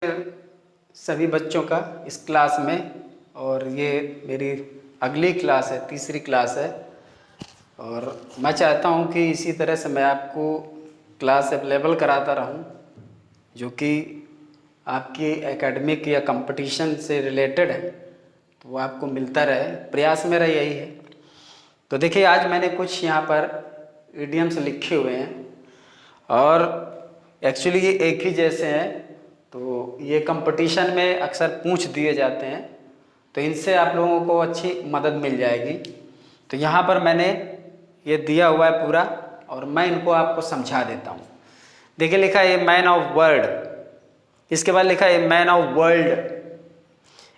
सभी बच्चों का इस क्लास में, और ये मेरी अगली क्लास है, तीसरी क्लास है। और मैं चाहता हूँ कि इसी तरह से मैं आपको क्लास अवेलेबल कराता रहूँ जो कि आपकी एकेडमिक या कंपटीशन से रिलेटेड है, तो वो आपको मिलता रहे। प्रयास मेरा यही है। तो देखिए, आज मैंने कुछ यहाँ पर इडियम्स लिखे हुए हैं और एक्चुअली ये एक ही जैसे हैं, तो ये कंपटीशन में अक्सर पूछ दिए जाते हैं, तो इनसे आप लोगों को अच्छी मदद मिल जाएगी। तो यहाँ पर मैंने ये दिया हुआ है पूरा, और मैं इनको आपको समझा देता हूँ। देखिए, लिखा है ए मैन ऑफ वर्ड, इसके बाद लिखा है a man of world,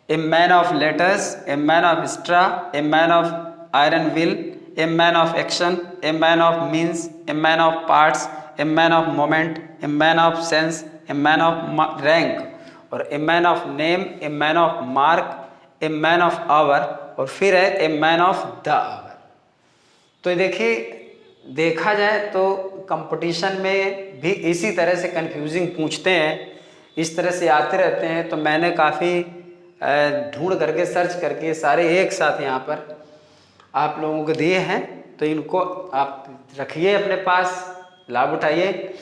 a man of letters, a man of straw, a man of iron will, a man of action, a man of means, a man of parts, a man of moment, a man of sense, a man of rank, और a man of name, a man of mark, a man of hour, और फिर है a man of the hour. तो देखिए, देखा जाए तो competition में भी इसी तरह से कंफ्यूजिंग पूछते हैं, इस तरह से आते रहते हैं। तो मैंने काफ़ी ढूंढ करके सर्च करके सारे एक साथ यहाँ पर आप लोगों को दिए हैं, तो इनको आप रखिए अपने पास, लाभ उठाइए।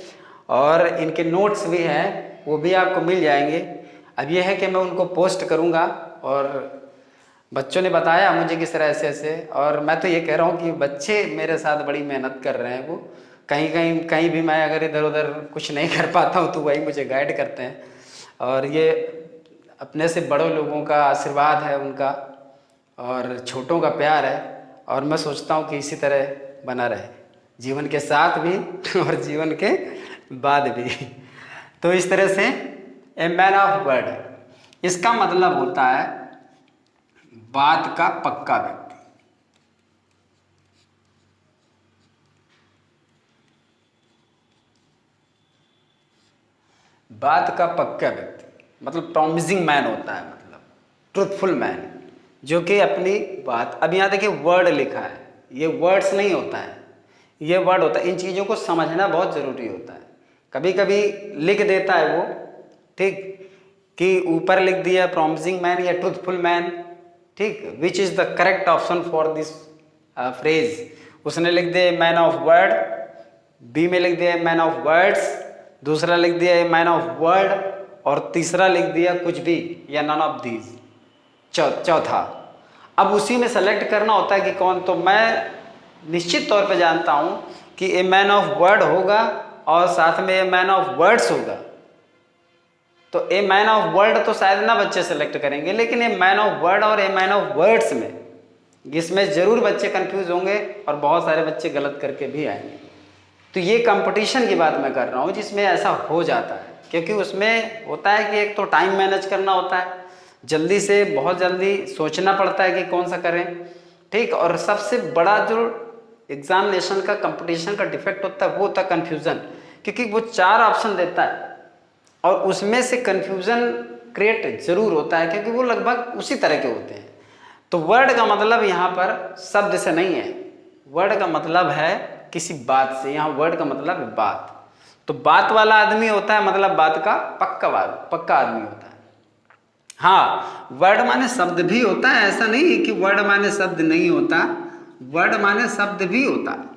और इनके नोट्स भी हैं, वो भी आपको मिल जाएंगे। अब ये है कि मैं उनको पोस्ट करूँगा, और बच्चों ने बताया मुझे किस तरह ऐसे, और मैं तो ये कह रहा हूँ कि बच्चे मेरे साथ बड़ी मेहनत कर रहे हैं। वो कहीं भी मैं अगर इधर उधर कुछ नहीं कर पाता हूँ तो वही मुझे गाइड करते हैं, और ये अपने से बड़ों लोगों का आशीर्वाद है उनका, और छोटों का प्यार है। और मैं सोचता हूँ कि इसी तरह बना रहे, जीवन के साथ भी और जीवन के बाद भी। तो इस तरह से ए मैन ऑफ वर्ड, इसका मतलब होता है बात का पक्का व्यक्ति। बात का पक्का व्यक्ति मतलब प्रॉमिसिंग मैन होता है, मतलब ट्रूथफुल मैन, जो कि अपनी बात। अब यहाँ देखिए वर्ड लिखा है, ये वर्ड्स नहीं होता है, ये वर्ड होता है। इन चीज़ों को समझना बहुत ज़रूरी होता है। कभी कभी लिख देता है वो, ठीक, कि ऊपर लिख दिया प्रॉमिसिंग मैन या ट्रूथफुल मैन, ठीक, which is the correct option for this phrase. उसने लिख दिया मैन ऑफ वर्ड, बी में लिख दिया मैन ऑफ वर्ड्स, दूसरा लिख दिया मैन ऑफ वर्ड, और तीसरा लिख दिया कुछ भी या नन ऑफ दीज, चौथा। अब उसी में सेलेक्ट करना होता है कि कौन। तो मैं निश्चित तौर पे जानता हूं कि ए मैन ऑफ वर्ड होगा और साथ में ए मैन ऑफ वर्ड्स होगा। तो ए मैन ऑफ वर्ड तो शायद ना बच्चे सेलेक्ट करेंगे, लेकिन ए मैन ऑफ वर्ड और ए मैन ऑफ वर्ड्स में, इसमें जरूर बच्चे कंफ्यूज होंगे और बहुत सारे बच्चे गलत करके भी आएंगे। तो ये कंपटीशन की बात मैं कर रहा हूँ जिसमें ऐसा हो जाता है, क्योंकि उसमें होता है कि एक तो टाइम मैनेज करना होता है, जल्दी से बहुत जल्दी सोचना पड़ता है कि कौन सा करें, ठीक। और सबसे बड़ा जो एग्जामिनेशन का कंपटीशन का डिफेक्ट होता है वो होता है कन्फ्यूज़न, क्योंकि वो 4 ऑप्शन देता है और उसमें से कन्फ्यूज़न क्रिएट जरूर होता है, क्योंकि वो लगभग उसी तरह के होते हैं। तो वर्ड का मतलब यहाँ पर शब्द से नहीं है, वर्ड का मतलब है किसी बात से। यहाँ वर्ड का मतलब है बात। तो बात वाला आदमी होता है, मतलब बात का पक्का आदमी होता है। हाँ, वर्ड माने शब्द भी होता है, ऐसा नहीं है कि वर्ड माने शब्द नहीं होता, वर्ड माने शब्द भी होता है।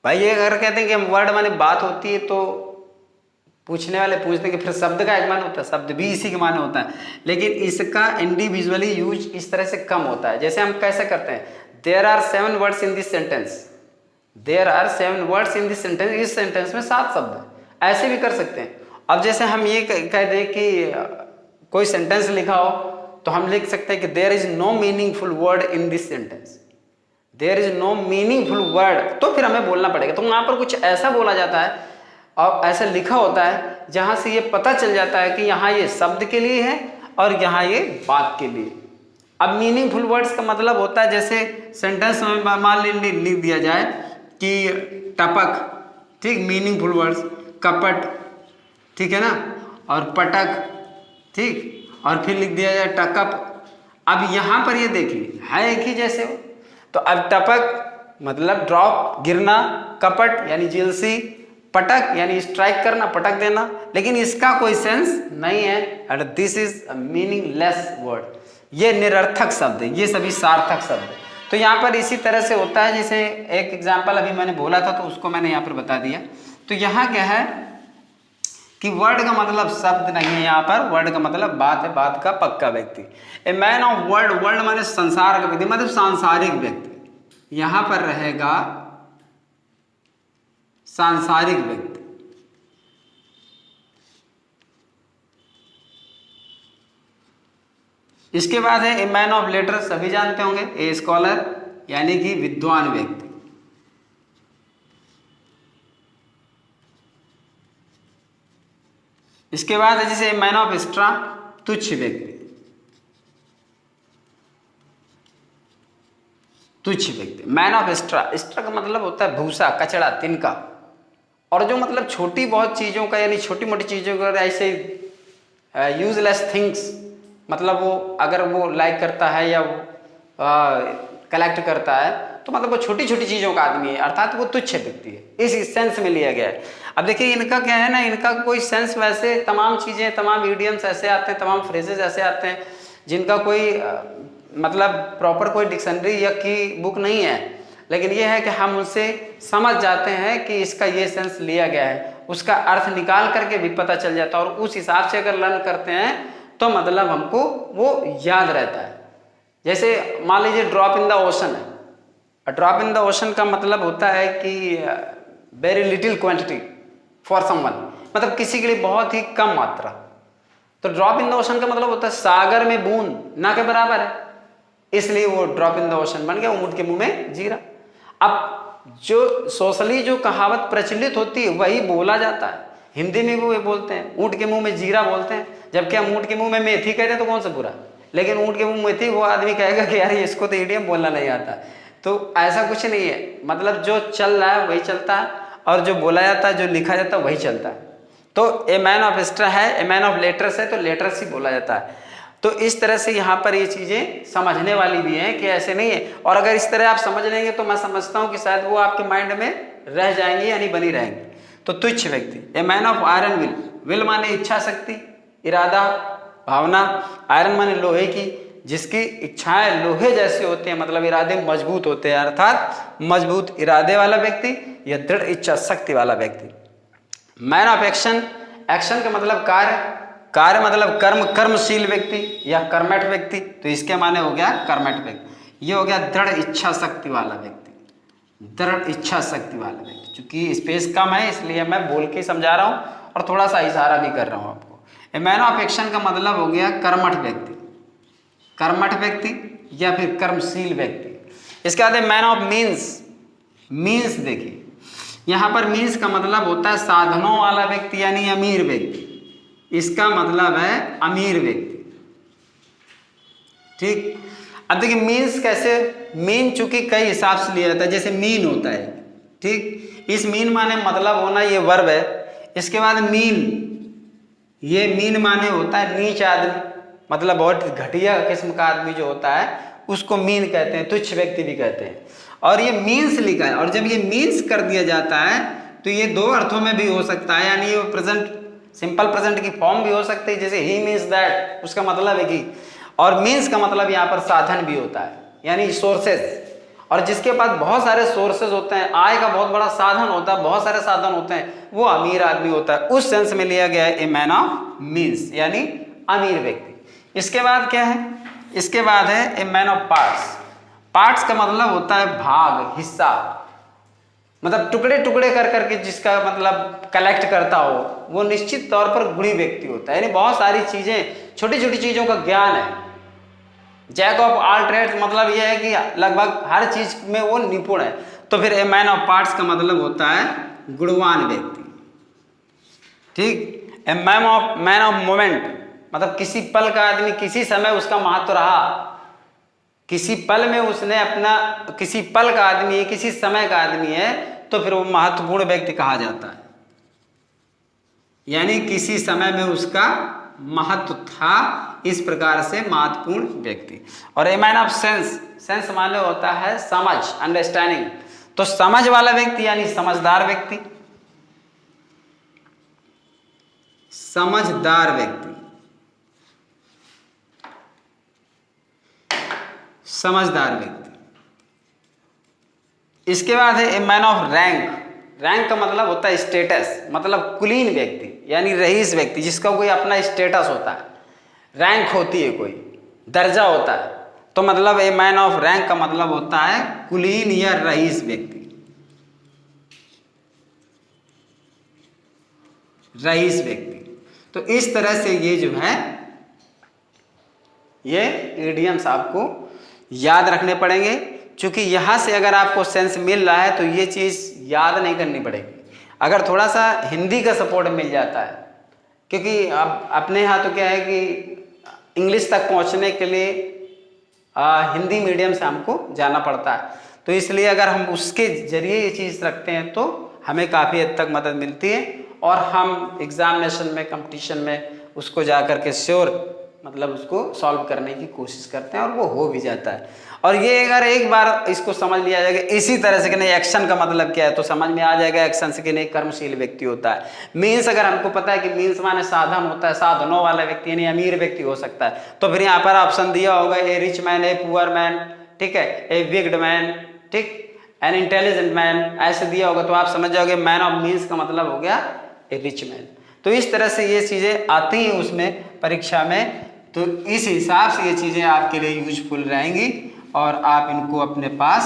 भाई ये अगर कहते हैं कि वर्ड माने बात होती है, तो पूछने वाले पूछते हैं कि फिर शब्द का एक माने होता है, शब्द भी इसी के माने होता है, लेकिन इसका इंडिविजुअली यूज इस तरह से कम होता है। जैसे हम कैसे करते हैं, there are 7 words in this sentence, there are 7 words in this sentence, इस सेंटेंस में 7 शब्द हैं, ऐसे भी कर सकते हैं। अब जैसे हम ये कह दें कि कोई सेंटेंस लिखा हो, तो हम लिख सकते हैं कि there is no meaningful word in this sentence, there is no meaningful word, तो फिर हमें बोलना पड़ेगा। तो वहां पर कुछ ऐसा बोला जाता है और ऐसा लिखा होता है जहां से ये पता चल जाता है कि यहाँ ये शब्द के लिए है और यहाँ ये बात के लिए। अब मीनिंगफुल वर्ड्स का मतलब होता है, जैसे सेंटेंस में मान लिख दिया जाए कि टपक, ठीक, मीनिंगफुल वर्ड्स, कपट, ठीक है ना, और पटक, ठीक, और फिर लिख दिया जाए टकप। अब यहाँ पर ये देखिए है एक ही जैसे हो। तो अब टपक मतलब ड्रॉप, गिरना, कपट यानी जेलसी, पटक यानी स्ट्राइक करना, पटक देना, लेकिन इसका कोई सेंस नहीं है। And this is a meaningless word, ये निरर्थक शब्द है, ये सभी सार्थक शब्द है। तो यहाँ पर इसी तरह से होता है, जैसे एक एग्जाम्पल अभी मैंने बोला था तो उसको मैंने यहाँ पर बता दिया। तो यहाँ क्या है कि वर्ड का मतलब शब्द नहीं है, यहाँ पर वर्ड का मतलब बात है, बात का पक्का व्यक्ति। A man of word, word माने संसार का व्यक्ति, मतलब सांसारिक व्यक्ति। यहाँ पर रहेगा सांसारिक व्यक्ति। इसके बाद है ए मैन ऑफ लेटर, सभी जानते होंगे, ए स्कॉलर यानी कि विद्वान व्यक्ति। इसके बाद है जैसे मैन ऑफ एक्स्ट्रा, तुच्छ व्यक्ति, तुच्छ व्यक्ति। मैन ऑफ एक्स्ट्रा, एक्स्ट्रा का मतलब होता है भूसा, कचड़ा, तिनका, और जो मतलब छोटी बहुत चीजों का यानी छोटी मोटी चीजों का ऐसे यूजलेस थिंग्स, मतलब वो अगर वो लाइक करता है या वो कलेक्ट करता है तो मतलब वो छोटी छोटी चीजों का आदमी है, अर्थात वो तुच्छ व्यक्ति है, इस सेंस में लिया गया है। अब देखिए इनका क्या है ना, इनका कोई सेंस, वैसे तमाम चीजें, तमाम इडियम्स ऐसे आते हैं, तमाम फ्रेजेस ऐसे आते हैं जिनका कोई मतलब प्रॉपर कोई डिक्शनरी या की बुक नहीं है, लेकिन ये है कि हम उनसे समझ जाते हैं कि इसका ये सेंस लिया गया है, उसका अर्थ निकाल करके भी पता चल जाता है, और उस हिसाब से अगर लर्न करते हैं तो मतलब हमको वो याद रहता है। जैसे मान लीजिए ड्रॉप इन द ओशन है, ड्रॉप इन द ओशन का मतलब होता है कि very little quantity for someone, मतलब किसी के लिए बहुत ही कम मात्रा। तो ड्रॉप इन द ओशन का मतलब होता है सागर में बूंद ना के बराबर है, इसलिए वो ड्रॉप इन द ओशन बन गया, ऊंट के मुंह में जीरा। अब जो सोशली जो कहावत प्रचलित होती है वही बोला जाता है, हिंदी में भी वो बोलते हैं, ऊंट के मुंह में जीरा बोलते हैं, जबकि हम ऊंट के मुंह में मेथी कहते हैं तो कौन सा बुरा, लेकिन ऊंट के मुंह में मेथी वो आदमी कहेगा कि यार इसको तो इडियम बोलना नहीं आता। तो ऐसा कुछ नहीं है, मतलब जो चल रहा है वही चलता है, और जो बोला जाता है, जो लिखा जाता है वही चलता है। तो ए मैन ऑफ एक्स्ट्रा है, ए मैन ऑफ लेटर्स है, तो लेटर्स ही बोला जाता है। तो इस तरह से यहाँ पर ये चीजें समझने वाली भी हैं कि ऐसे नहीं है, और अगर इस तरह आप समझ लेंगे तो मैं समझता हूँ कि शायद वो आपके माइंड में रह जाएंगी यानी बनी रहेंगी। तो तुच्छ व्यक्ति, a man of iron will, will माने इच्छा शक्ति, इरादा, भावना, आयरन माने लोहे की, जिसकी इच्छाएं लोहे जैसे होते हैं, मतलब इरादे मजबूत होते हैं, अर्थात मजबूत इरादे वाला व्यक्ति या दृढ़ इच्छा शक्ति वाला व्यक्ति। मैन ऑफ एक्शन, एक्शन का मतलब कार्य, कार्य मतलब कर्म, कर्मशील व्यक्ति या कर्मठ व्यक्ति, तो इसके माने हो गया कर्मठ व्यक्ति। ये हो गया दृढ़ इच्छा शक्ति वाला व्यक्ति, दृढ़ इच्छा शक्ति वाला व्यक्ति। चूंकि स्पेस कम है इसलिए मैं बोल के समझा रहा हूँ और थोड़ा सा इशारा भी कर रहा हूँ आपको। मैन ऑफ एक्शन का मतलब हो गया कर्मठ व्यक्ति, कर्मठ व्यक्ति या फिर कर्मशील व्यक्ति। इसके बाद मैन ऑफ मीन्स, मीन्स देखिए यहाँ पर मीन्स का मतलब होता है साधनों वाला व्यक्ति यानी अमीर व्यक्ति, इसका मतलब है अमीर व्यक्ति। ठीक, अब देखिए मीन्स कैसे, मीन चूंकि कई हिसाब से लिया जाता है, जैसे मीन होता है, ठीक, इस मीन माने मतलब होना, ये वर्ब है। इसके बाद मीन, ये मीन माने होता है नीच आदमी, मतलब बहुत घटिया किस्म का आदमी जो होता है उसको मीन कहते हैं, तुच्छ व्यक्ति भी कहते हैं। और ये मीन्स लिखा है, और जब ये मीन्स कर दिया जाता है तो ये दो अर्थों में भी हो सकता है, यानी ये प्रेजेंट, सिंपल प्रेजेंट की फॉर्म भी हो सकती है, जैसे ही मीन्स दैट, उसका मतलब है कि, और मीन्स का मतलब यहाँ पर साधन भी होता है यानी सोर्सेज। और जिसके पास बहुत सारे सोर्सेज होते हैं, आय का बहुत बड़ा साधन होता है, बहुत सारे साधन होते हैं, वो अमीर आदमी होता है। उस सेंस में लिया गया है ए मैन ऑफ मीन्स यानी अमीर व्यक्ति। इसके बाद क्या है, इसके बाद है a man of parts. Parts का मतलब होता है भाग, हिस्सा, मतलब टुकड़े टुकड़े कर करके जिसका मतलब कलेक्ट करता हो, वो निश्चित तौर पर गुणी व्यक्ति होता है, यानी बहुत सारी चीजें, छोटी छोटी चीजों का ज्ञान है। जैक ऑफ ऑल ट्रेड्स मतलब यह है कि लगभग हर चीज में वो निपुण है। तो फिर ए मैन ऑफ पार्ट्स का मतलब होता है गुणवान व्यक्ति। ठीक, ए मैन ऑफ मोमेंट मतलब किसी पल का आदमी, किसी समय उसका महत्व रहा, किसी पल में उसने अपना, किसी पल का आदमी है, किसी समय का आदमी है, तो फिर वो महत्वपूर्ण व्यक्ति कहा जाता है, यानी किसी समय में उसका महत्व था, इस प्रकार से महत्वपूर्ण व्यक्ति। और a man of sense, sense माने होता है समझ, अंडरस्टैंडिंग, तो समझ वाला व्यक्ति यानी समझदार व्यक्ति। समझदार व्यक्ति, समझदार व्यक्ति। इसके बाद है a man of rank. Rank का मतलब होता है स्टेटस, मतलब कुलीन व्यक्ति यानी रईस व्यक्ति जिसका कोई अपना स्टेटस होता है, रैंक होती है, कोई दर्जा होता है। तो मतलब ए मैन ऑफ रैंक का मतलब होता है कुलीन या रईस व्यक्ति, रईस व्यक्ति। तो इस तरह से ये जो है ये इडियम्स आपको याद रखने पड़ेंगे, क्योंकि यहाँ से अगर आपको सेंस मिल रहा है तो ये चीज़ याद नहीं करनी पड़ेगी। अगर थोड़ा सा हिंदी का सपोर्ट मिल जाता है, क्योंकि अब अपने यहाँ तो क्या है कि इंग्लिश तक पहुँचने के लिए हिंदी मीडियम से हमको जाना पड़ता है, तो इसलिए अगर हम उसके जरिए ये चीज़ रखते हैं तो हमें काफ़ी हद तक मदद मिलती है और हम एग्जामिनेशन में, कंपटीशन में उसको जा कर के श्योर मतलब उसको सॉल्व करने की कोशिश करते हैं और वो हो भी जाता है। और ये अगर एक बार इसको समझ लिया जाएगा इसी तरह से कि नहीं एक्शन का मतलब क्या है, तो समझ में आ जाएगा एक्शन से कि नहीं कर्मशील व्यक्ति होता है। मीन्स अगर हमको पता है कि मीन्स माने साधन होता है, साधनों वाला व्यक्ति यानी अमीर व्यक्ति हो सकता है, तो फिर यहाँ पर ऑप्शन दिया होगा a rich man, a poor man, ठीक है, ए विग्ड मैन, ठीक, एन इंटेलिजेंट मैन, ऐसे दिया होगा तो आप समझ जाओगे मैन ऑफ मीन्स का मतलब हो गया ए रिच मैन। तो इस तरह से ये चीज़ें आती हैं उसमें परीक्षा में, तो इस हिसाब से ये चीज़ें आपके लिए यूजफुल रहेंगी और आप इनको अपने पास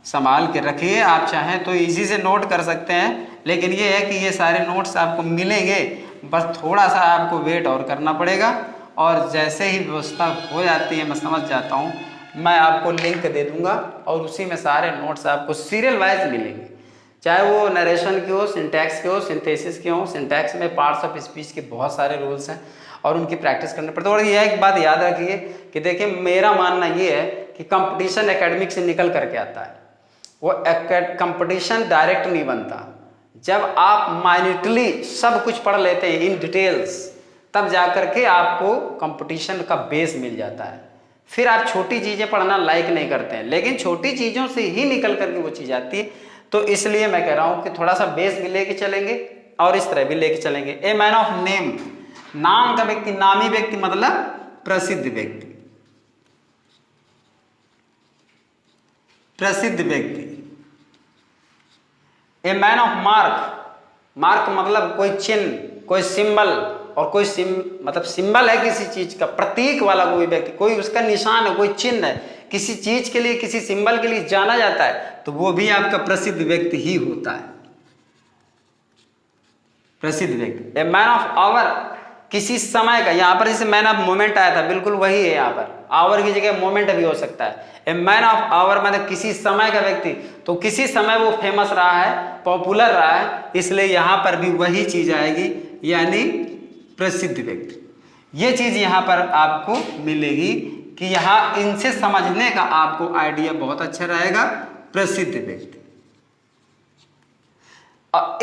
संभाल के रखिए। आप चाहें तो इजी से नोट कर सकते हैं, लेकिन ये है कि ये सारे नोट्स आपको मिलेंगे, बस थोड़ा सा आपको वेट और करना पड़ेगा। और जैसे ही व्यवस्था हो जाती है, मैं समझ जाता हूँ, मैं आपको लिंक दे दूँगा और उसी में सारे नोट्स आपको सीरियल वाइज मिलेंगे, चाहे वो नरेशन के हो, सिंटैक्स के हो, सिंथेसिस के हो। सिंटैक्स में पार्ट्स ऑफ स्पीच के बहुत सारे रूल्स हैं और उनकी प्रैक्टिस करनी पड़ती है। और यह एक बात याद रखिए कि देखिए मेरा मानना ये है कि कंपटीशन एकेडमिक से निकल करके आता है, वो कंपटीशन डायरेक्ट नहीं बनता। जब आप माइन्यूटली सब कुछ पढ़ लेते हैं इन डिटेल्स, तब जाकर के आपको कंपटीशन का बेस मिल जाता है। फिर आप छोटी चीज़ें पढ़ना लाइक नहीं करते हैं, लेकिन छोटी चीज़ों से ही निकल करके वो चीज़ आती है। तो इसलिए मैं कह रहा हूँ कि थोड़ा सा बेस भी लेके चलेंगे और इस तरह भी लेके चलेंगे। ए मैन ऑफ नेम, नाम का व्यक्ति, नामी व्यक्ति मतलब प्रसिद्ध व्यक्ति, प्रसिद्ध व्यक्ति। A man of mark, mark मतलब कोई चिन्ह, कोई सिंबल, और कोई मतलब सिंबल है किसी चीज का, प्रतीक वाला कोई व्यक्ति, कोई उसका निशान है, कोई चिन्ह है, किसी चीज के लिए, किसी सिंबल के लिए जाना जाता है, तो वो भी आपका प्रसिद्ध व्यक्ति ही होता है, प्रसिद्ध व्यक्ति। ए मैन ऑफ आवर, किसी समय का, यहाँ पर जैसे मैन ऑफ मोमेंट आया था बिल्कुल वही है, यहाँ पर आवर की जगह मोमेंट भी हो सकता है। ए मैन ऑफ आवर मतलब किसी समय का व्यक्ति, तो किसी समय वो फेमस रहा है, पॉपुलर रहा है, इसलिए यहाँ पर भी वही चीज आएगी, यानी प्रसिद्ध व्यक्ति। ये चीज यहाँ पर आपको मिलेगी कि यहाँ इनसे समझने का आपको आइडिया बहुत अच्छा रहेगा, प्रसिद्ध व्यक्ति।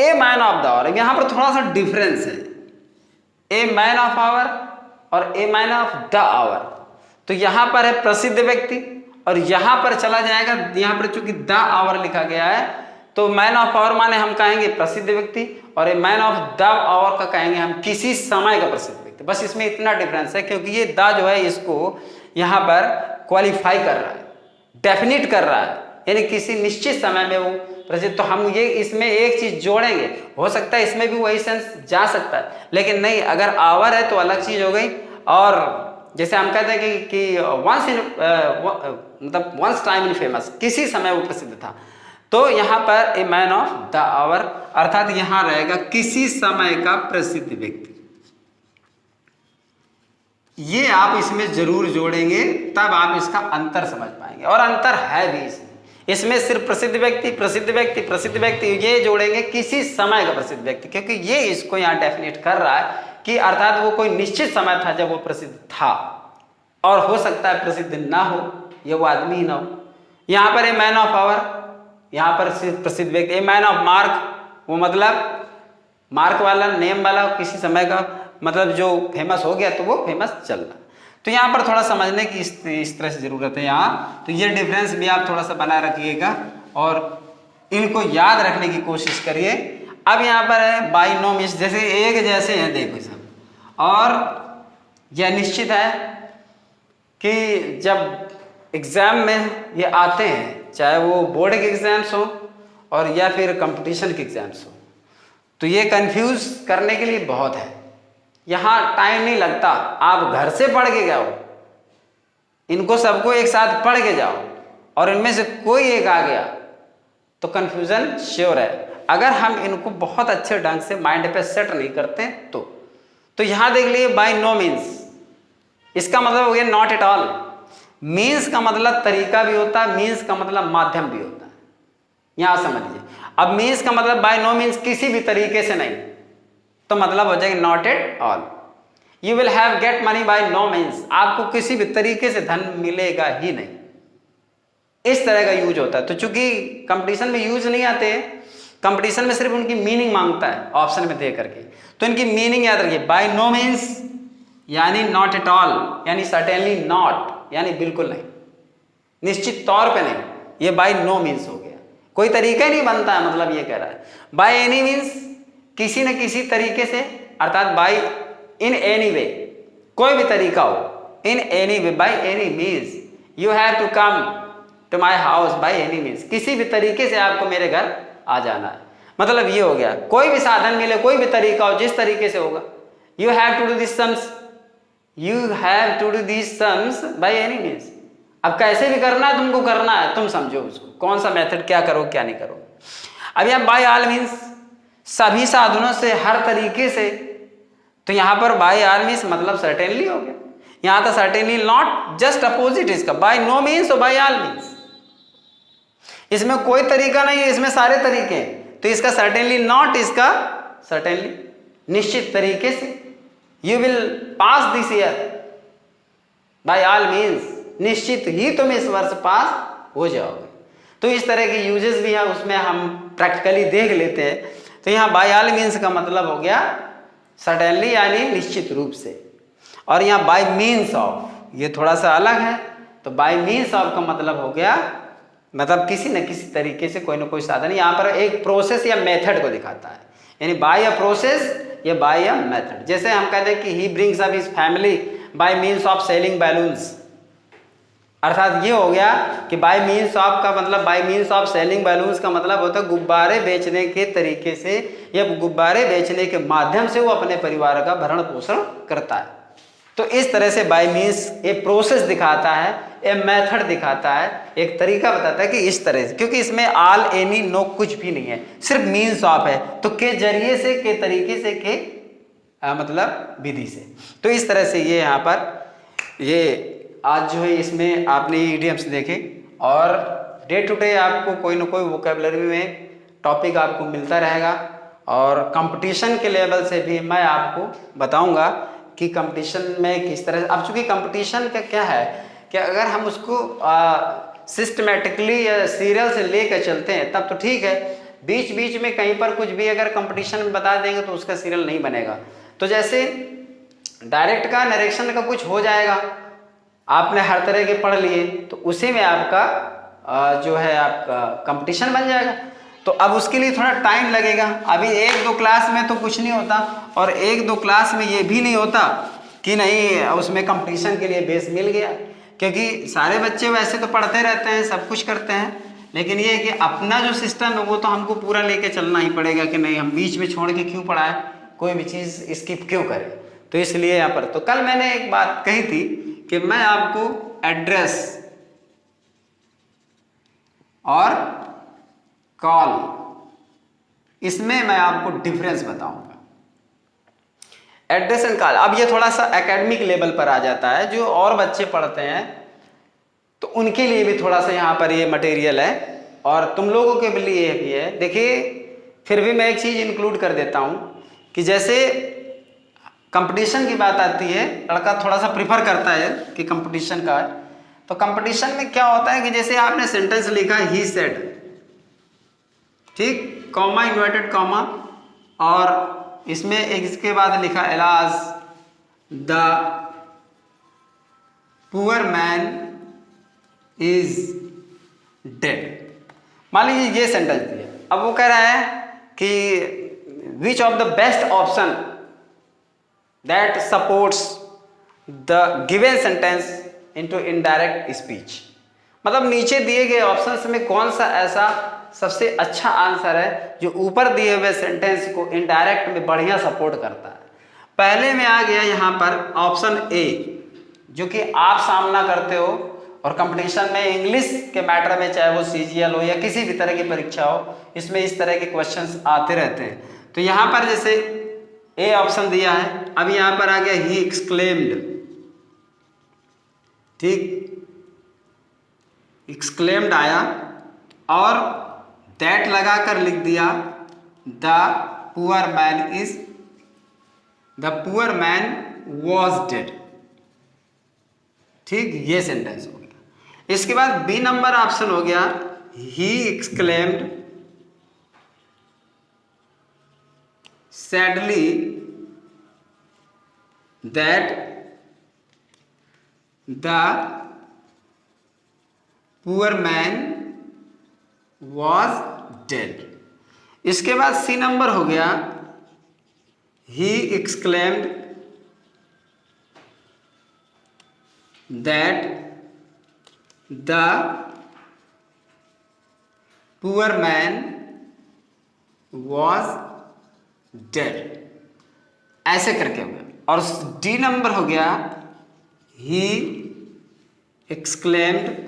A man of the hour, यहाँ पर थोड़ा सा डिफरेंस है, ए मैन ऑफ आवर और a man of the hour. तो यहाँ पर है प्रसिद्ध व्यक्ति और यहाँ पर चला जाएगा, यहाँ पर चूंकि द आवर लिखा गया है, तो मैन ऑफ आवर माने हम कहेंगे प्रसिद्ध व्यक्ति, और a man of the hour का कहेंगे हम किसी समय का प्रसिद्ध व्यक्ति। बस इसमें इतना डिफरेंस है, क्योंकि ये द जो है इसको यहाँ पर क्वालिफाई कर रहा है, डेफिनिट कर रहा है, यानी किसी निश्चित समय में वो प्रसिद्ध। तो हम ये इसमें एक चीज जोड़ेंगे, हो सकता है इसमें भी वही सेंस जा सकता है, लेकिन नहीं, अगर आवर है तो अलग चीज हो गई। और जैसे हम कहते हैं कि वंस इन मतलब वंस टाइम इन फेमस, किसी समय वो प्रसिद्ध था, तो यहाँ पर a man of the hour अर्थात यहाँ रहेगा किसी समय का प्रसिद्ध व्यक्ति। ये आप इसमें जरूर जोड़ेंगे, तब आप इसका अंतर समझ पाएंगे, और अंतर है भी इसमें सिर्फ प्रसिद्ध व्यक्ति, प्रसिद्ध व्यक्ति, प्रसिद्ध व्यक्ति, ये जोड़ेंगे किसी समय का प्रसिद्ध व्यक्ति, क्योंकि ये इसको यहाँ डेफिनेट कर रहा है कि अर्थात वो कोई निश्चित समय था जब वो प्रसिद्ध था, और हो सकता है प्रसिद्ध ना हो, ये वो आदमी ही ना हो। यहाँ पर ए मैन ऑफ आवर, यहाँ पर सिर्फ प्रसिद्ध व्यक्ति। ए मैन ऑफ मार्क, वो मतलब मार्क वाला, नेम वाला, किसी समय का, मतलब जो फेमस हो गया तो वो फेमस चल रहा। तो यहाँ पर थोड़ा समझने की इस तरह से जरूरत है यहाँ, तो ये डिफरेंस भी आप थोड़ा सा बनाए रखिएगा और इनको याद रखने की कोशिश करिए। अब यहाँ पर है बाइनोमियल्स, जैसे एक जैसे हैं, देखो सब और यह निश्चित है कि जब एग्ज़ाम में ये आते हैं, चाहे वो बोर्ड के एग्ज़ाम्स हो और या फिर कंपटीशन के एग्ज़ाम्स हो, तो ये कंफ्यूज करने के लिए बहुत है। यहाँ टाइम नहीं लगता, आप घर से पढ़ के जाओ, इनको सबको एक साथ पढ़ के जाओ और इनमें से कोई एक आ गया तो कंफ्यूजन श्योर है, अगर हम इनको बहुत अच्छे ढंग से माइंड पे सेट नहीं करते तो यहाँ देख लिए बाय नो मीन्स, इसका मतलब हो गया नॉट एट ऑल। मीन्स का मतलब तरीका भी होता है, मीन्स का मतलब माध्यम भी होता है, यहां समझिए। अब मीन्स का मतलब बाय नो मीन्स किसी भी तरीके से नहीं, तो मतलब हो जाएगा not at all. You will have get money by no means, आपको किसी भी तरीके से धन मिलेगा ही नहीं, इस तरह का यूज होता है। तो चूंकि कंपटीशन में यूज नहीं आते हैं, कंपटीशन में सिर्फ उनकी मीनिंग मांगता है ऑप्शन में दे करके, तो इनकी मीनिंग याद रखिए। बाय नो मीन्स यानी नॉट एट ऑल, यानी सर्टेनली नॉट यानी बिल्कुल नहीं, निश्चित तौर पे नहीं, ये बाय नो मीन्स हो गया, कोई तरीका ही नहीं बनता है, मतलब ये कह रहा है। बाय एनी मीन्स किसी न किसी तरीके से, अर्थात बाय इन एनी वे, कोई भी तरीका हो, in any way, by any means you have to come to my house by any means, किसी भी तरीके से आपको मेरे घर आ जाना है, मतलब ये हो गया। कोई भी साधन मिले, कोई भी तरीका हो, जिस तरीके से होगा। You have to do this sums, you have to do this sums by any means, अब कैसे भी करना है तुमको करना है, तुम समझो उसको कौन सा मेथड, क्या करो क्या नहीं करो। अब यहाँ बाय ऑल मीन्स सभी साधनों से, हर तरीके से, तो यहाँ पर बाय ऑल मीन्स मतलब सर्टेनली हो गया। यहाँ था सर्टेनली नॉट, जस्ट अपोजिट इसका, बाय नो मीन्स और बाय ऑल मीन्स, इसमें कोई तरीका नहीं है, इसमें सारे तरीके हैं, तो इसका सर्टेनली नॉट, इसका सर्टेनली निश्चित तरीके से। You will pass this year by all means, निश्चित ही तुम इस वर्ष पास हो जाओगे। तो इस तरह के यूजेस भी है, उसमें हम प्रैक्टिकली देख लेते हैं। तो यहाँ बाय ऑल मीन्स का मतलब हो गया सर्टेनली यानी निश्चित रूप से, और यहाँ बाय मीन्स ऑफ ये थोड़ा सा अलग है। तो बाय मीन्स ऑफ का मतलब हो गया मतलब किसी न किसी तरीके से, कोई ना कोई साधन, यहाँ पर एक प्रोसेस या मेथड को दिखाता है, यानी बाय अ प्रोसेस या बाय अ मेथड। जैसे हम कहते हैं कि he brings up his family by means of selling balloons, अर्थात ये हो गया कि बाय मीन्स ऑफ का मतलब, bye means of selling balloons का मतलब होता है गुब्बारे बेचने के तरीके से या गुब्बारे बेचने के माध्यम से वो अपने परिवार का भरण पोषण करता है। तो इस तरह से बाय मीन्स एक प्रोसेस दिखाता है, एक मेथड दिखाता है, एक तरीका बताता है कि इस तरह से, क्योंकि इसमें ऑल एनी नो कुछ भी नहीं है, सिर्फ मीन्स ऑफ है, तो के जरिए से, के तरीके से, के मतलब विधि से। तो इस तरह से ये यहाँ पर ये आज जो है इसमें आपने इडियम्स देखे, और डे टू डे आपको कोई ना कोई वोकेबलरी में टॉपिक आपको मिलता रहेगा, और कंपटीशन के लेवल से भी मैं आपको बताऊंगा कि कंपटीशन में किस तरह से। अब चूंकि कंपटीशन का क्या है कि अगर हम उसको सिस्टमेटिकली या सीरियल से लेकर चलते हैं तब तो ठीक है, बीच बीच में कहीं पर कुछ भी अगर कंपटीशन में बता देंगे तो उसका सीरियल नहीं बनेगा। तो जैसे डायरेक्ट का, नरेशन का कुछ हो जाएगा, आपने हर तरह के पढ़ लिए, तो उसी में आपका जो है आपका कंपटीशन बन जाएगा। तो अब उसके लिए थोड़ा टाइम लगेगा, अभी एक दो क्लास में तो कुछ नहीं होता, और एक दो क्लास में ये भी नहीं होता कि नहीं उसमें कंपटीशन के लिए बेस मिल गया, क्योंकि सारे बच्चे वैसे तो पढ़ते रहते हैं, सब कुछ करते हैं, लेकिन ये है कि अपना जो सिस्टम है वो तो हमको पूरा लेके चलना ही पड़ेगा कि नहीं, हम बीच में छोड़ के क्यों पढ़ाएं, कोई भी चीज़ स्किप क्यों करें। तो इसलिए यहाँ पर तो कल मैंने एक बात कही थी कि मैं आपको एड्रेस और कॉल, इसमें मैं आपको डिफरेंस बताऊंगा, एड्रेस एंड कॉल। अब ये थोड़ा सा एकेडमिक लेवल पर आ जाता है, जो और बच्चे पढ़ते हैं तो उनके लिए भी थोड़ा सा यहाँ पर ये मटेरियल है, और तुम लोगों के लिए भी है। देखिए फिर भी मैं एक चीज़ इंक्लूड कर देता हूँ कि जैसे कंपटीशन की बात आती है, लड़का थोड़ा सा प्रिफर करता है कि कंपटीशन का है, तो कंपटीशन में क्या होता है कि जैसे आपने सेंटेंस लिखा ही सेड, ठीक, कॉमा इन्वर्टेड कॉमा, और इसमें एक इसके बाद लिखा alloys the poor man is dead, मान लीजिए ये सेंटेंस दिया। अब वो कह रहा है कि which of the best option, that supports the given sentence into indirect speech. मतलब नीचे दिए गए ऑप्शंस में कौन सा ऐसा सबसे अच्छा आंसर है जो ऊपर दिए हुए सेंटेंस को इनडायरेक्ट में बढ़िया सपोर्ट करता है। पहले में आ गया यहाँ पर ऑप्शन ए, जो कि आप सामना करते हो और कंपटीशन में इंग्लिश के मैटर में, चाहे वो सीजीएल हो या किसी भी तरह की परीक्षा हो, इसमें इस तरह के क्वेश्चंस आते रहते हैं। तो यहाँ पर जैसे ए ऑप्शन दिया है, अब यहाँ पर आ गया ही एक्सक्लेम्ड, ठीक, एक्सक्लेम्ड आया और दैट लगाकर लिख दिया the poor man was dead, ठीक, ये सेंटेंस हो गया। इसके बाद बी नंबर ऑप्शन हो गया he exclaimed sadly that the poor man was dead. इसके बाद सी नंबर हो गया he exclaimed that the poor man was dead, ऐसे करके हो गया। और डी नंबर हो गया he exclaimed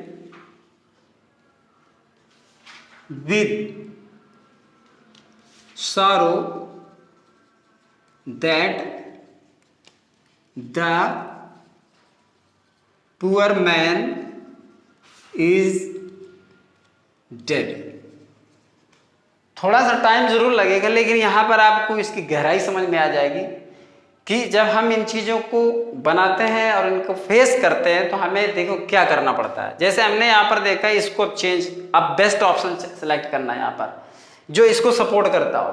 with sorrow that the poor man is dead। थोड़ा सा टाइम जरूर लगेगा, लेकिन यहाँ पर आपको इसकी गहराई समझ में आ जाएगी कि जब हम इन चीज़ों को बनाते हैं और इनको फेस करते हैं तो हमें देखो क्या करना पड़ता है। जैसे हमने यहाँ पर देखा है, इसको चेंज, अब बेस्ट ऑप्शन सेलेक्ट करना है यहाँ पर जो इसको सपोर्ट करता हो।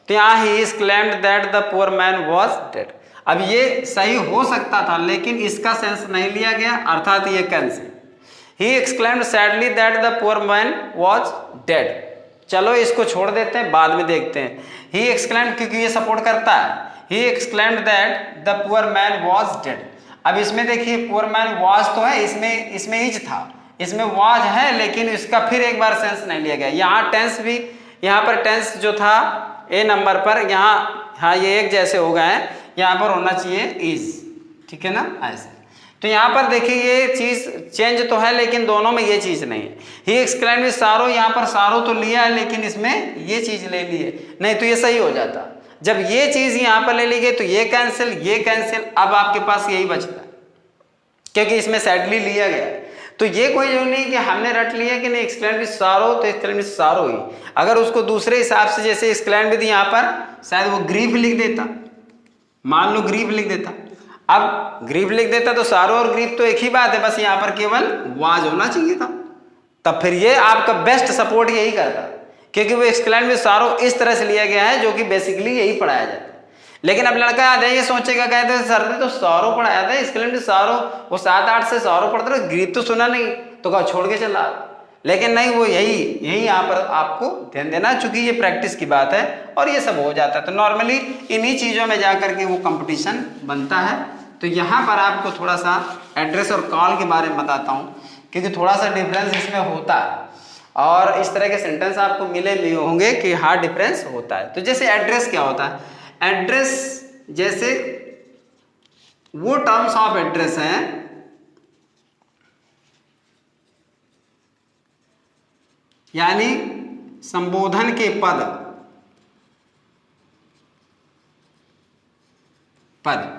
तो यहाँ he is claimed that the poor man was dead. अब ये सही हो सकता था लेकिन इसका सेंस नहीं लिया गया, अर्थात ये cancel. He exclaimed sadly that the poor man was dead, चलो इसको छोड़ देते हैं, बाद में देखते हैं। ही एक्सक्लेम्ड क्योंकि ये सपोर्ट करता है, he exclaimed that the poor man was dead। अब इसमें देखिए poor man was तो है, इसमें is था, इसमें was है, लेकिन इसका फिर एक बार सेंस नहीं लिया गया। यहाँ टेंस भी, यहाँ पर टेंस जो था ए नंबर पर, यहाँ हाँ ये एक जैसे हो गए हैं, यहाँ पर होना चाहिए is, ठीक है ना, ऐसे। तो यहाँ पर देखिए ये चीज़ चेंज तो है लेकिन दोनों में ये चीज़ नहीं है। ही एक्सक्लेम्ड विद सारो, यहाँ पर सारो तो लिया है लेकिन इसमें ये चीज़ ले ली है, नहीं तो ये सही हो जाता। जब ये चीज यहां पर ले ली गई तो ये कैंसिल, ये कैंसिल, अब आपके पास यही बचता है क्योंकि इसमें सैडली लिया गया। तो ये कोई जो नहीं कि हमने रट लिया कि नहीं एक्सक्लेम्ड विद सारो तो एक्सक्लेम्ड विद सारो ही। अगर उसको दूसरे हिसाब से जैसे एक्सक्लेम्ड विद यहाँ पर शायद वो ग्रीफ लिख देता, मान लो ग्रीफ लिख देता। अब ग्रीफ लिख देता तो सारो और ग्रीफ तो एक ही बात है, बस यहाँ पर केवल वाज होना चाहिए था, तब फिर ये आपका बेस्ट सपोर्ट यही करता, क्योंकि वो एक्सक्लेम्ड विद सारो इस तरह से लिया गया है जो कि बेसिकली यही पढ़ाया जाता है। लेकिन अब लड़का आता है ये सोचेगा, कहते हैं सर ने तो सारो पढ़ाया था, एक्सक्लेम्ड विद सारो, वो 7-8 से सारो पढ़ता था, ग्रीफ तो सुना नहीं, तो कहा छोड़ के चला। लेकिन नहीं, वो यही यहाँ पर आपको ध्यान देना, चूंकि ये प्रैक्टिस की बात है और ये सब हो जाता है। तो नॉर्मली इन्हीं चीज़ों में जा करके वो कंपटीशन बनता है। तो यहाँ पर आपको थोड़ा सा एड्रेस और कॉल के बारे में बताता हूँ, क्योंकि थोड़ा सा डिफरेंस इसमें होता है और इस तरह के सेंटेंस आपको मिले भी होंगे कि हाँ डिफरेंस होता है। तो जैसे एड्रेस क्या होता है, एड्रेस जैसे वो टर्म्स ऑफ एड्रेस हैं यानी संबोधन के पद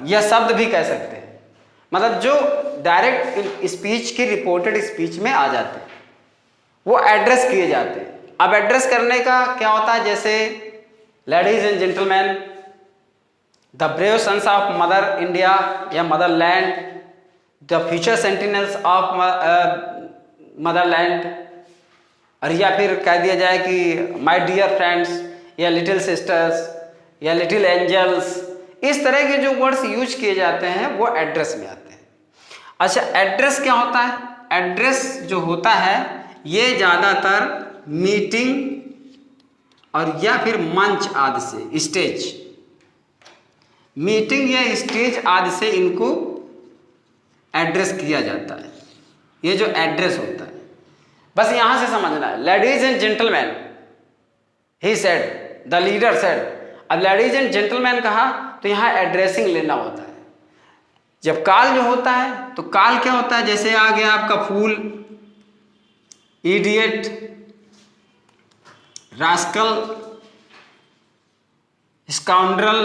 या शब्द भी कह सकते हैं, मतलब जो डायरेक्ट स्पीच की रिपोर्टेड स्पीच में आ जाते हैं वो एड्रेस किए जाते हैं। अब एड्रेस करने का क्या होता है, जैसे ladies and gentleman, the brave sons of mother India या mother land, the future sentinels of motherland, और या फिर कह दिया जाए कि माय डियर फ्रेंड्स या लिटिल सिस्टर्स या लिटिल एंजल्स, इस तरह के जो वर्ड्स यूज किए जाते हैं वो एड्रेस में आते हैं। अच्छा, एड्रेस क्या होता है, एड्रेस जो होता है ये ज़्यादातर मीटिंग और या फिर मंच आदि से, स्टेज मीटिंग या स्टेज आदि से इनको एड्रेस किया जाता है। ये जो एड्रेस होता है, बस यहां से समझना है। Ladies and gentleman, he said, the leader said. अब लेडीज एंड जेंटलमैन कहा तो यहां एड्रेसिंग लेना होता है। जब काल जो होता है तो काल क्या होता है, जैसे आ गया आपका फूल, इडियट, रास्कल, स्काउंड्रल,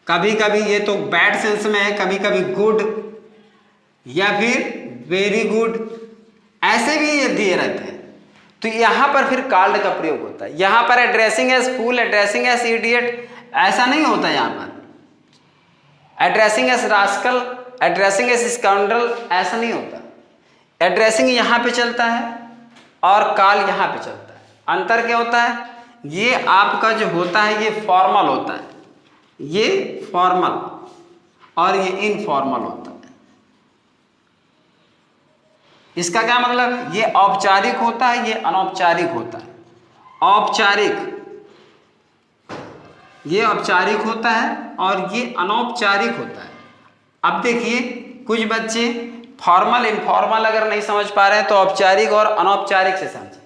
कभी कभी ये तो बैड सेंस में है, कभी कभी गुड या फिर वेरी गुड, ऐसे भी ये दिए रहते हैं। तो यहां पर फिर कॉल्ड का प्रयोग होता है। यहां पर addressing as fool, addressing as idiot ऐसा नहीं होता। यहां पर addressing as rascal, addressing as scoundrel ऐसा नहीं होता। एड्रेसिंग यहां पे चलता है और कॉल यहां पे चलता है। अंतर क्या होता है, ये आपका जो होता है ये फॉर्मल होता है, ये फॉर्मल, और ये इनफॉर्मल होता है। इसका क्या मतलब, ये औपचारिक होता है, ये अनौपचारिक होता है। औपचारिक, ये औपचारिक होता है और ये अनौपचारिक होता है। अब देखिए कुछ बच्चे फॉर्मल इनफॉर्मल अगर नहीं समझ पा रहे हैं तो औपचारिक और अनौपचारिक से समझें।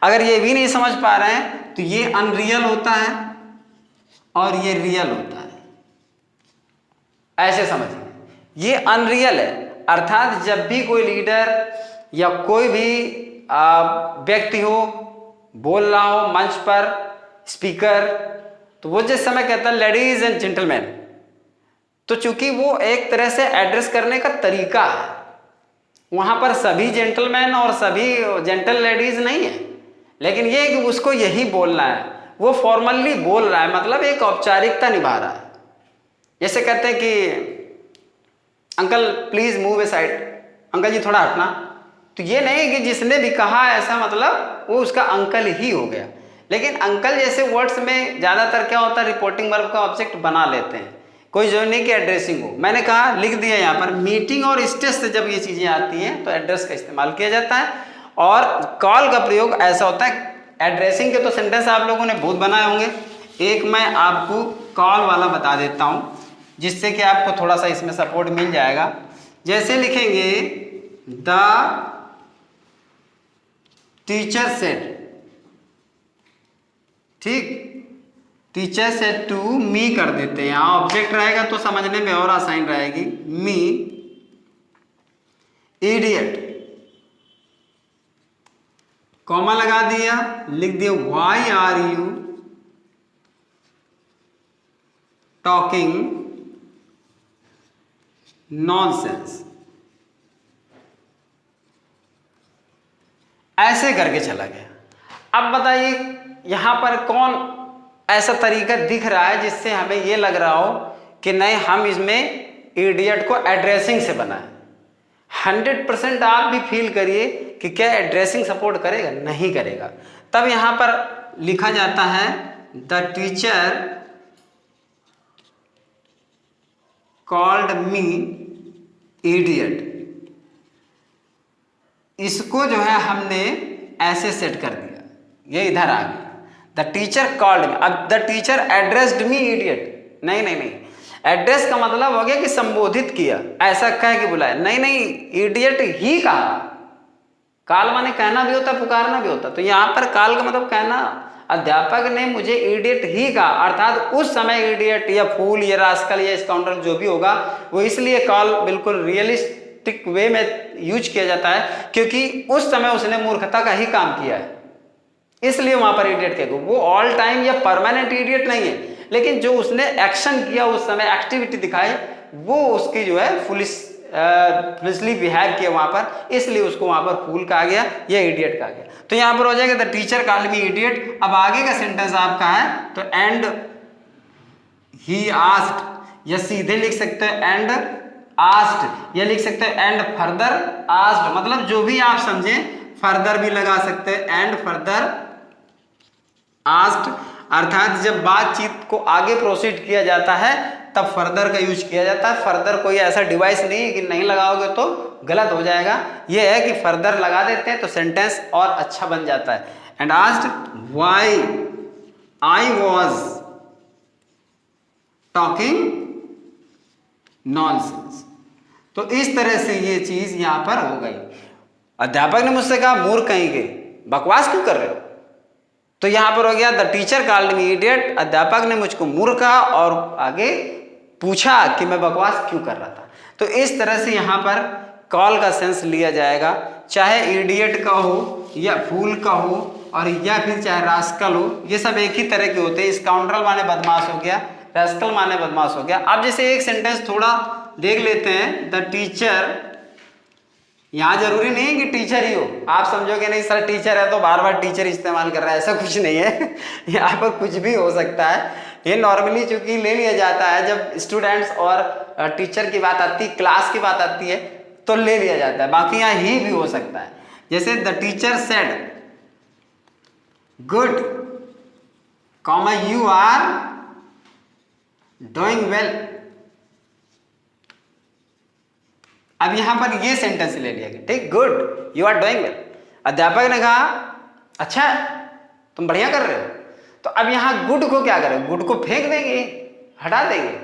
अगर ये भी नहीं समझ पा रहे हैं तो ये अनरियल होता है और ये रियल होता है, ऐसे समझिए। ये अनरियल है, अर्थात जब भी कोई लीडर या कोई भी व्यक्ति हो, बोल रहा हो मंच पर, स्पीकर, तो वो जिस समय कहता है लेडीज एंड जेंटलमैन, तो चूंकि वो एक तरह से एड्रेस करने का तरीका है, वहां पर सभी जेंटलमैन और सभी जेंटल लेडीज नहीं है, लेकिन ये कि उसको यही बोलना है, वो फॉर्मली बोल रहा है, मतलब एक औपचारिकता निभा रहा है। जैसे कहते हैं कि uncle please move aside, uncle ji थोड़ा हटना, तो ये नहीं कि जिसने भी कहा ऐसा मतलब वो उसका अंकल ही हो गया। लेकिन अंकल जैसे वर्ड्स में ज्यादातर क्या होता है, रिपोर्टिंग वर्ब का ऑब्जेक्ट बना लेते हैं, कोई जो नहीं कि एड्रेसिंग हो। मैंने कहा लिख दिया यहाँ पर, मीटिंग और स्टेज से जब ये चीजें आती हैं तो एड्रेस का इस्तेमाल किया जाता है। और कॉल का प्रयोग ऐसा होता है। एड्रेसिंग के तो सेंटेंस आप लोगों ने बहुत बनाए होंगे, एक मैं आपको कॉल वाला बता देता हूं जिससे कि आपको थोड़ा सा इसमें सपोर्ट मिल जाएगा। जैसे लिखेंगे द टीचर सेड, ठीक, टीचर सेड टू मी कर देते हैं, यहां ऑब्जेक्ट रहेगा तो समझने में और आसान रहेगी। मी इडियट, कॉमा लगा दिया, लिख दिया why are you talking nonsense, ऐसे करके चला गया। अब बताइए यहां पर कौन ऐसा तरीका दिख रहा है जिससे हमें यह लग रहा हो कि नहीं हम इसमें इडियट को एड्रेसिंग से बनाएं। 100% आप भी फील करिए कि क्या एड्रेसिंग सपोर्ट करेगा, नहीं करेगा। तब यहां पर लिखा जाता है the teacher called me idiot. इसको जो है हमने ऐसे सेट कर दिया, ये इधर आ गया द टीचर कॉल्ड मी। अब the teacher addressed me idiot, नहीं नहीं नहीं, एड्रेस का मतलब हो गया कि संबोधित किया, ऐसा कह के बुलाया, नहीं नहीं, इडियट ही कहा। काल माने कहना भी होता, पुकारना भी होता, तो यहां पर काल का मतलब कहना। अध्यापक ने मुझे इडियट ही कहा, अर्थात उस समय इडियट या फूल या रास्कल या स्काउंडर जो भी होगा वो इसलिए कॉल बिल्कुल रियलिस्टिक वे में यूज किया जाता है क्योंकि उस समय उसने मूर्खता का ही काम किया है, इसलिए वहां पर इडियट कहेगा। वो ऑल टाइम या परमानेंट इडियट नहीं है, लेकिन जो उसने एक्शन किया, उस समय एक्टिविटी दिखाई, वो उसकी जो है फुलिशली बिहेव किया वहां पर, इसलिए उसको वहां पर फूल कहा गया या इडियट कहा गया। तो यहां पर हो जाएगा the teacher called me idiot. अब आगे का सेंटेंस आपका है तो एंड ही आस्क्ड, या सीधे लिख सकते हो एंड आस्क्ड, या लिख सकते हो एंड फर्दर आस्क्ड, मतलब जो भी आप समझे, फर्दर भी लगा सकते हैं, एंड फर्दर आस्क्ड, अर्थात जब बातचीत को आगे प्रोसीड किया जाता है तब फर्दर का यूज किया जाता है। फर्दर कोई ऐसा डिवाइस नहीं है कि नहीं लगाओगे तो गलत हो जाएगा, यह है कि फर्दर लगा देते हैं तो सेंटेंस और अच्छा बन जाता है। And asked why I was talking nonsense. तो इस तरह से ये चीज यहां पर हो गई। अध्यापक ने मुझसे कहा मूर्ख कहीं के, बकवास क्यों कर रहे हो? तो यहां पर हो गया the teacher called me idiot. अध्यापक ने मुझको मूर्ख कहा और आगे पूछा कि मैं बकवास क्यों कर रहा था। तो इस तरह से यहां पर कॉल का सेंस लिया जाएगा, चाहे इडियट का हो या फूल का हो और या फिर चाहे रास्कल हो, ये सब एक ही तरह के होते हैं। स्काउंड्रल माने बदमाश हो गया, रास्कल माने बदमाश हो गया। अब जैसे एक सेंटेंस थोड़ा देख लेते हैं। द टीचर, यहां जरूरी नहीं है कि टीचर ही हो, आप समझोगे नहीं सर टीचर है तो बार बार टीचर इस्तेमाल कर रहा है, ऐसा कुछ नहीं है। यहाँ पर कुछ भी हो सकता है। ये नॉर्मली चूंकि ले लिया जाता है जब स्टूडेंट्स और टीचर की बात आती है, क्लास की बात आती है तो ले लिया जाता है, बाकी यहाँ ही भी हो सकता है। जैसे the teacher said good, comma you are doing well. अब यहां पर ये सेंटेंस ले लिया गया, ठीक, good you are doing well. अध्यापक ने कहा अच्छा तुम बढ़िया कर रहे हो। तो अब यहां गुड को क्या करें, गुड को फेंक देंगे, हटा देंगे?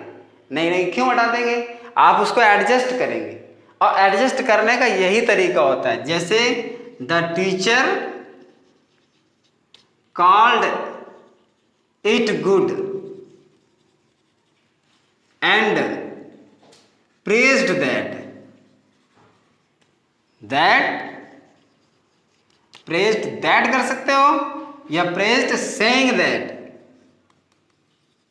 नहीं नहीं, क्यों हटा देंगे? आप उसको एडजस्ट करेंगे और एडजस्ट करने का यही तरीका होता है। जैसे the teacher called it good and praised that, praised that कर सकते हो या प्रेज्ड सेइंग दैट।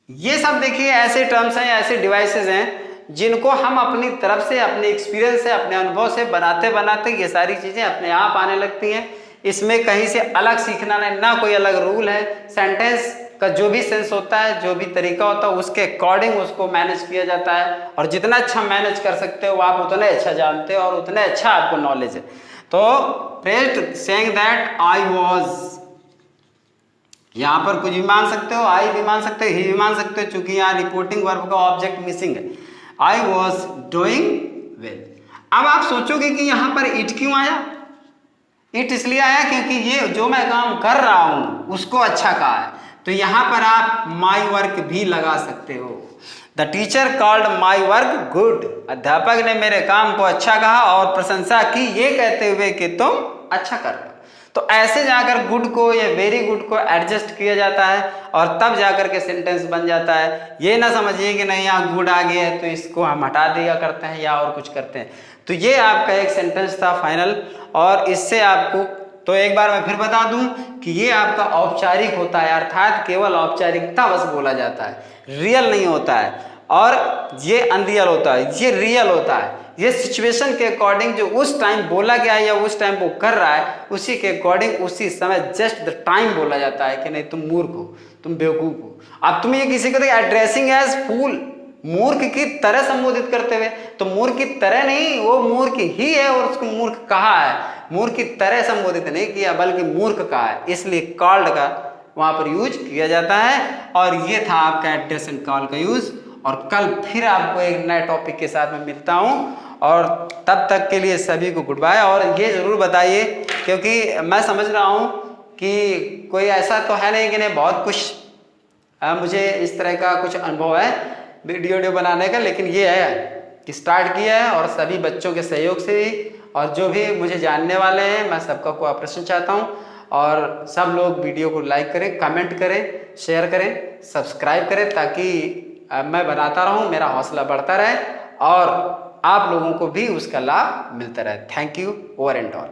ये सब देखिए ऐसे टर्म्स हैं, ऐसे डिवाइसेस हैं जिनको हम अपनी तरफ से, अपने एक्सपीरियंस से, अपने अनुभव से बनाते बनाते ये सारी चीजें अपने आप आने लगती हैं। इसमें कहीं से अलग सीखना नहीं, ना कोई अलग रूल है। सेंटेंस का जो भी सेंस होता है, जो भी तरीका होता है, उसके अकॉर्डिंग उसको मैनेज किया जाता है। और जितना अच्छा मैनेज कर सकते हो आप उतने अच्छा जानते हो और उतने अच्छा आपको नॉलेज है। तो praised saying that I was, यहां पर कुछ भी मान सकते हो, आई भी मान सकते हो, ही भी मान सकते हो, चूंकि यहां रिपोर्टिंग वर्ब का ऑब्जेक्ट मिसिंग है। I was doing well. अब आप सोचोगे कि यहां पर इट क्यों आया? इट इसलिए आया क्योंकि ये जो मैं काम कर रहा हूं उसको अच्छा कहा है। तो यहां पर आप माई वर्क भी लगा सकते हो। The teacher called my work good, अध्यापक ने मेरे काम को अच्छा कहा और प्रशंसा की ये कहते हुए कि तुम अच्छा कर रहे हो। तो ऐसे जाकर गुड को या वेरी गुड को एडजस्ट किया जाता है और तब जाकर के सेंटेंस बन जाता है। ये ना समझिए कि नहीं यहाँ गुड आ गया है तो इसको हम हटा दिया करते हैं या और कुछ करते हैं। तो ये आपका एक सेंटेंस था फाइनल। और इससे आपको तो एक बार मैं फिर बता दूं कि ये आपका औपचारिक होता है, अर्थात केवल औपचारिकता बस बोला जाता है, रियल नहीं होता है। और ये अनरियल होता है, ये रियल होता है। ये सिचुएशन के अकॉर्डिंग जो उस टाइम बोला गया है या उस टाइम वो कर रहा है उसी के अकॉर्डिंग उसी समय जस्ट द टाइम बोला जाता है कि नहीं तुम मूर्ख हो, तुम बेवकूफ हो। अब तुम ये किसी को एड्रेसिंग एज फूल, मूर्ख की तरह संबोधित करते हुए, तो मूर्ख की तरह नहीं, वो मूर्ख ही है और उसको मूर्ख कहा है, मूर्ख की तरह संबोधित नहीं किया बल्कि मूर्ख कहा है, इसलिए कॉल्ड का वहां पर यूज किया जाता है। और ये था आपका एड्रेस एंड कॉल का यूज। और कल फिर आपको एक नए टॉपिक के साथ में मिलता हूं और तब तक के लिए सभी को गुड बाय। और ये जरूर बताइए क्योंकि मैं समझ रहा हूं कि कोई ऐसा तो है नहीं कि नहीं बहुत कुछ मुझे इस तरह का कुछ अनुभव है वीडियो बनाने का, लेकिन ये है कि स्टार्ट किया है और सभी बच्चों के सहयोग से भी और जो भी मुझे जानने वाले हैं मैं सबका कोऑपरेशन चाहता हूं। और सब लोग वीडियो को लाइक करें, कमेंट करें, शेयर करें, सब्सक्राइब करें ताकि मैं बनाता रहूं, मेरा हौसला बढ़ता रहे और आप लोगों को भी उसका लाभ मिलता रहे। Thank you over and all.